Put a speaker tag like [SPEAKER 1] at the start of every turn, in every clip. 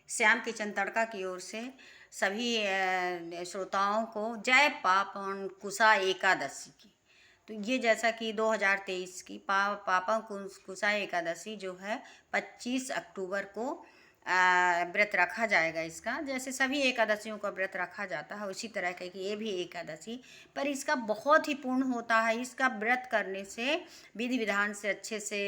[SPEAKER 1] Shyam kitchen तड़का की ओर से सभी श्रोताओं को जय पापन कुशा एकादशी की। तो ये जैसा कि 2023 की पापन कुशा एकादशी जो है 25 अक्टूबर को व्रत रखा जाएगा। इसका जैसे सभी एकादशियों का व्रत रखा जाता है उसी तरह का कि ये भी एकादशी, पर इसका बहुत ही पूर्ण होता है। इसका व्रत करने से विधि विधान से अच्छे से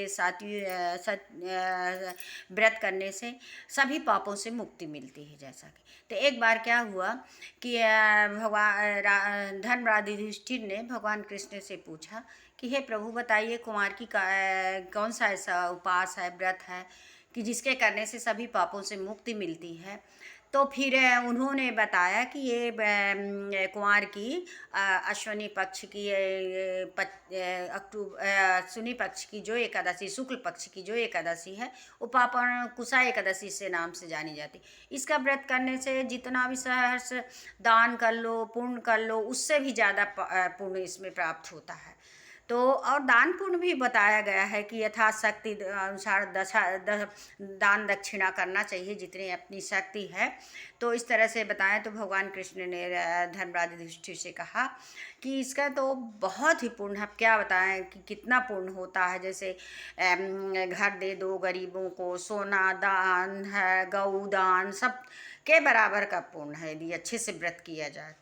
[SPEAKER 1] व्रत करने से सभी पापों से मुक्ति मिलती है। जैसा कि तो एक बार क्या हुआ कि भगवान धर्मराज युधिष्ठिर ने भगवान कृष्ण से पूछा कि हे प्रभु बताइए कुमार की कौन सा ऐसा उपास है, व्रत है कि जिसके करने से सभी पापों से मुक्ति मिलती है। तो फिर उन्होंने बताया कि ये कुमार की अश्विनी पक्ष की अश्विनी पक्ष की जो एकादशी, शुक्ल पक्ष की जो एकादशी है वो पापन कुशा एकादशी से नाम से जानी जाती। इसका व्रत करने से जितना भी सहर्ष दान कर लो, पुण्य कर लो, उससे भी ज़्यादा पुण्य इसमें प्राप्त होता है। तो और दान पुण्य भी बताया गया है कि यथाशक्ति अनुसार दान दक्षिणा करना चाहिए जितनी अपनी शक्ति है। तो इस तरह से बताएं तो भगवान कृष्ण ने धर्मराज युधिष्ठिर से कहा कि इसका तो बहुत ही पुण्य है। अब क्या बताएं कि कितना पुण्य होता है। जैसे घर दे दो गरीबों को, सोना दान है, गौ दान, सब के बराबर का पुण्य है यदि अच्छे से व्रत किया जाए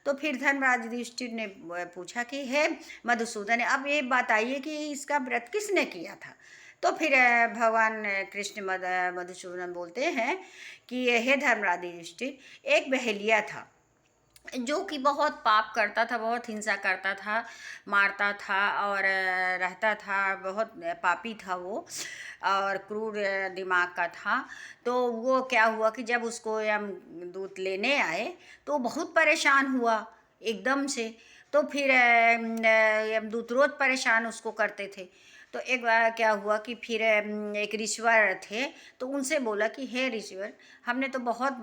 [SPEAKER 1] तो फिर धर्मराज युधिष्ठिर ने पूछा कि हे मधुसूदन, अब ये बताइए कि इसका व्रत किसने किया था। तो फिर भगवान कृष्ण मधुसूदन बोलते हैं कि हे धर्मराज युधिष्ठिर, एक बहेलिया था जो कि बहुत पाप करता था, बहुत हिंसा करता था, मारता था और रहता था, बहुत पापी था वो और क्रूर दिमाग का था। तो वो क्या हुआ कि जब उसको यमदूत लेने आए तो बहुत परेशान हुआ एकदम से। तो फिर यमदूत रोज परेशान उसको करते थे। तो एक बार क्या हुआ कि फिर एक ऋषिवर थे तो उनसे बोला कि हे ऋषिवर, हमने तो बहुत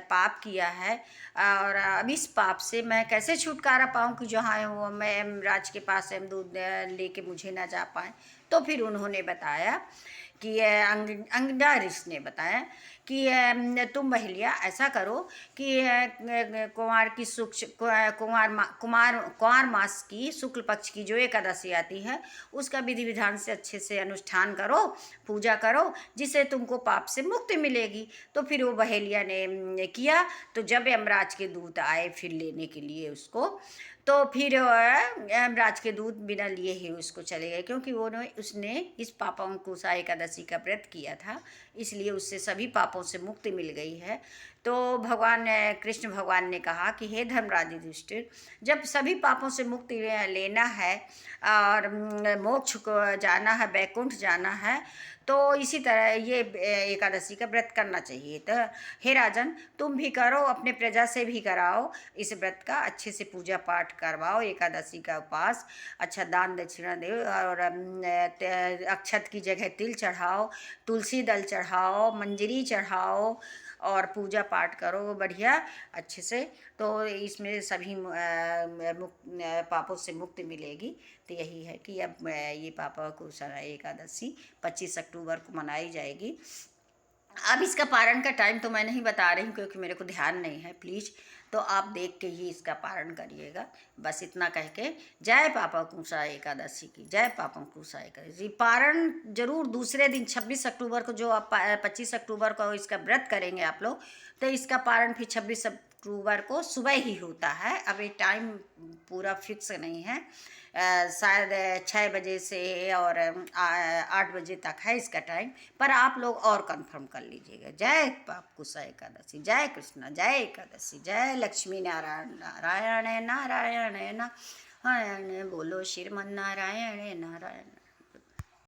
[SPEAKER 1] पाप किया है और अब इस पाप से मैं कैसे छुटकारा पाऊँ कि जहाँ वो मैं राज के पास यमदूत लेके मुझे ना जा पाए। तो फिर उन्होंने बताया कि अंगदा ऋषि ने बताया कि तुम बहेलिया ऐसा करो कि कुमार की कुमार मास की शुक्ल पक्ष की जो एकादशी आती है उसका विधि विधान से अच्छे से अनुष्ठान करो, पूजा करो, जिससे तुमको पाप से मुक्ति मिलेगी। तो फिर वो बहेलिया ने किया। तो जब यमराज के दूत आए फिर लेने के लिए उसको, तो फिर यमराज के दूत बिना लिए ही उसको चले गए, क्योंकि उसने इस पापांकुशा एकादशी का व्रत किया था, इसलिए उससे सभी पापों से मुक्ति मिल गई है। तो भगवान कृष्ण भगवान ने कहा कि हे धर्मराज युधिष्ठिर, जब सभी पापों से मुक्ति लेना है और मोक्ष को जाना है, बैकुंठ जाना है, तो इसी तरह ये एकादशी का व्रत करना चाहिए। तो हे राजन, तुम भी करो, अपने प्रजा से भी कराओ इस व्रत का, अच्छे से पूजा पाठ करवाओ, एकादशी का उपास, अच्छा दान दक्षिणा दो और अक्षत की जगह तिल चढ़ाओ, तुलसी दल चढ़ाओ, मंजरी चढ़ाओ और पूजा पाठ करो बढ़िया अच्छे से। तो इसमें सभी पापों से मुक्ति मिलेगी। तो यही है कि अब ये पापांकुशा एकादशी 25 अक्टूबर को मनाई जाएगी। अब इसका पारण का टाइम तो मैं नहीं बता रही हूँ क्योंकि मेरे को ध्यान नहीं है, प्लीज़ तो आप देख के ही इसका पारण करिएगा। बस इतना कह के जय पापांकुशा एकादशी की, जय पापांकुशा एकादशी। पारण जरूर दूसरे दिन 26 अक्टूबर को, जो आप 25 अक्टूबर को इसका व्रत करेंगे आप लोग, तो इसका पारण फिर 26 अक्टूबर को सुबह ही होता है। अब ये टाइम पूरा फिक्स नहीं है, शायद 6 बजे से और 8 बजे तक है इसका टाइम, पर आप लोग और कंफर्म कर लीजिएगा। जय पापकुशा एकादशी, जय कृष्ण, जय एकादशी, जय लक्ष्मी नारायण, नारायण नारायण नारायण, बोलो श्रीमन नारायण नारायण।